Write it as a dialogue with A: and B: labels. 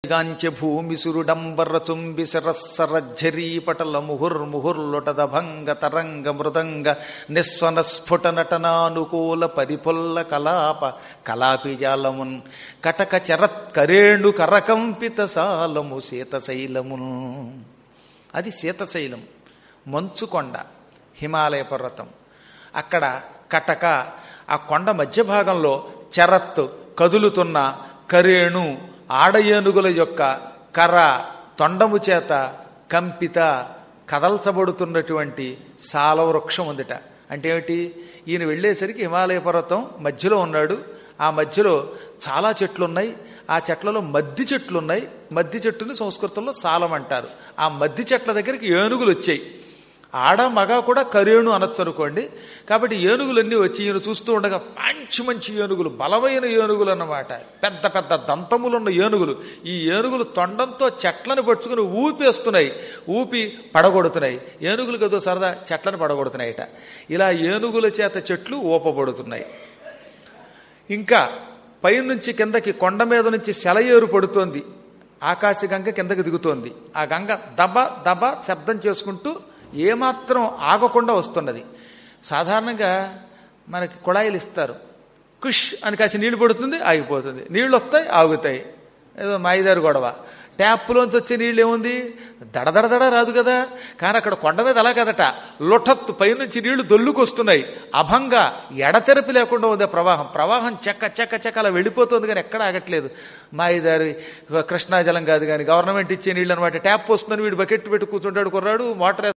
A: గాంచె భూమి సురుడంబర చుంబి శరస్సరఝరీ పటల ముహుర్ముహుర్లుటద భంగ తరంగ మృదంగ నిస్వన స్ఫుట నటనానుకూల పరిపుల్ల కలాప కలాపిజాలమున్ కటక చరత్కరేణు కరకంపిత సాలము శీతశైలమున్. అది శీతశైలం, మంచుకొండ, హిమాలయ పర్వతం. అక్కడ కటక, ఆ కొండ మధ్య భాగంలో చరత్ కదులుతున్న కరేణు ఆడ ఏనుగుల యొక్క కర్ర తొండము చేత కంపిత కదల్చబడుతున్నటువంటి సాలవృక్షం ఉందిట. అంటే ఏమిటి? ఈయన వెళ్ళేసరికి హిమాలయ పర్వతం మధ్యలో ఉన్నాడు. ఆ మధ్యలో చాలా చెట్లున్నాయి. ఆ చెట్లలో మద్ది చెట్లున్నాయి. మద్ది చెట్టుని సంస్కృతంలో సాలం అంటారు. ఆ మద్ది చెట్ల దగ్గరికి ఏనుగులు వచ్చాయి. ఆడ మగ కూడా కరేణు అనొచ్చు అనుకోండి. కాబట్టి ఏనుగులన్నీ వచ్చి ఈయన చూస్తూ ఉండగా మంచి మంచి ఏనుగులు, బలమైన ఏనుగులు అన్నమాట, పెద్ద పెద్ద దంతములున్న ఏనుగులు. ఈ ఏనుగులు తొండంతో చెట్లను పట్టుకుని ఊపేస్తున్నాయి, ఊపి పడగొడుతున్నాయి. ఏనుగులు కదో సరదా, చెట్లను పడగొడుతున్నాయట. ఇలా ఏనుగుల చేత చెట్లు ఊపబడుతున్నాయి. ఇంకా పైనుంచి కిందకి కొండ మీద నుంచి సెలయేరు పడుతోంది. ఆకాశగంగ కిందకి దిగుతోంది. ఆ గంగ దబ దబ శబ్దం చేసుకుంటూ ఏమాత్రం ఆగకుండా వస్తున్నది. సాధారణంగా మనకి కుళాయిలు ఇస్తారు, కుష్ అని కాసి నీళ్లు పడుతుంది, ఆగిపోతుంది. నీళ్లు వస్తాయి, ఆగుతాయి. ఏదో మాయిదారు గొడవ. ట్యాప్లోంచి వచ్చే నీళ్ళు ఏముంది, దడదడదడ రాదు కదా. కానీ అక్కడ కొండ మీద అలా కదట, లొఠత్తు పైనుంచి నీళ్లు దొల్లుకొస్తున్నాయి. అభంగా ఎడతెరపి లేకుండా ఉంది ప్రవాహం చెక్క చెక్క చెక్క అలా వెళ్ళిపోతుంది, కానీ ఎక్కడ ఆగట్లేదు. మాయిదారి కృష్ణాజలం కాదు కానీ గవర్నమెంట్ ఇచ్చే నీళ్ళు అనమాట. ట్యాప్ వస్తుందని వీడు బకెట్ పెట్టి కూర్చుంటాడు కుర్రాడు, మోటార్